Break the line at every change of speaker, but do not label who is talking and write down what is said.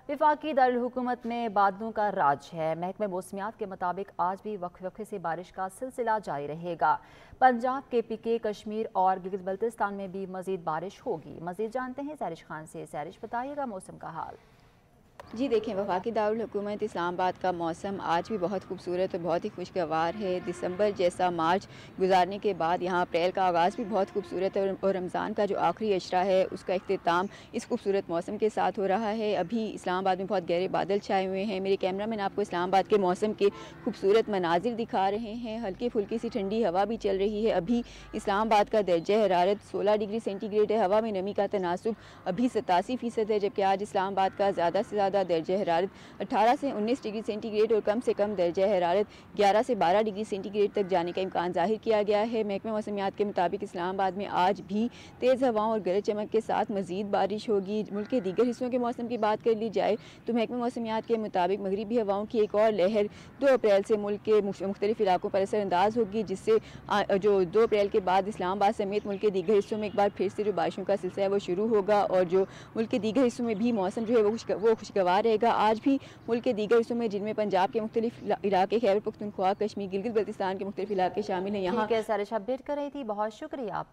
वफाकी दारुल-हुकूमत में बादलों का राज है। महकमे मौसमियात के मुताबिक आज भी वक्फे से बारिश का सिलसिला जारी रहेगा। पंजाब, KPK, कश्मीर और गिलगित बल्तिस्तान में भी मजीद बारिश होगी। मजीद जानते हैं सैरिश खान से। सैरिश, बताइएगा मौसम का हाल।
जी देखें, वफाकी दारुल हुकूमत इस्लामाबाद का मौसम आज भी बहुत खूबसूरत और बहुत ही खुशगवार है। दिसंबर जैसा मार्च गुजारने के बाद यहाँ अप्रैल का आगाज़ भी बहुत खूबसूरत है और रमज़ान का जो आखिरी अशरा है उसका इख्तिताम इस खूबसूरत मौसम के साथ हो रहा है। अभी इस्लामाबाद में बहुत गहरे बादल छाए हुए हैं। मेरे कैमरामैन आपको इस्लामाबाद के मौसम के खूबसूरत मनाजिर दिखा रहे हैं। हल्की फुल्की सी ठंडी हवा भी चल रही है। अभी इस्लामाबाद का दर्जा हरारत 16 डिग्री सेंटीग्रेड है। हवा में नमी का तनासुब अभी 87% है, जबकि आज इस्लामाबाद का ज़्यादा से ज़्यादा दर्जा हरारत 18 से 19 डिग्री सेंटीग्रेड और कम से कम दर्जा हरारत 11 से 12 डिग्री सेंटीग्रेड तक जाने का इम्कान जाहिर किया गया है। महकमे मौसमियात के मुताबिक इस्लामाबाद में आज भी तेज़ हवाओं और गरज चमक के साथ मजीद बारिश होगी। मुल्क के दीगर हिस्सों के मौसम की बात कर ली जाए तो महकमे मौसमियात के मुताबिक मगरिबी हवाओं की एक और लहर 2 अप्रैल से मुल्क के मुख्तलिफ इलाकों पर असरअंदाज होगी, जिससे जो 2 अप्रैल के बाद इस्लामाबाद समेत मुल्क के दीगर हिस्सों में एक बार फिर से जो बारिशों का सिलसिला है वो शुरू होगा और जो मुल्क के दीगर हिस्सों में भी मौसम जो है वो खुशगवार रहेगा। आज भी मुल्क के दीगर हिस्सों में, जिनमें पंजाब के मुख्तलिफ इलाके, खैबर पख्तूनख्वा, कश्मीर, गिलगित बल्तिस्तान के मुख्तलिफ इलाके शामिल हैं, यहाँ
ठीक है सैरिश, अपडेट कर रही थी। बहुत शुक्रिया आप।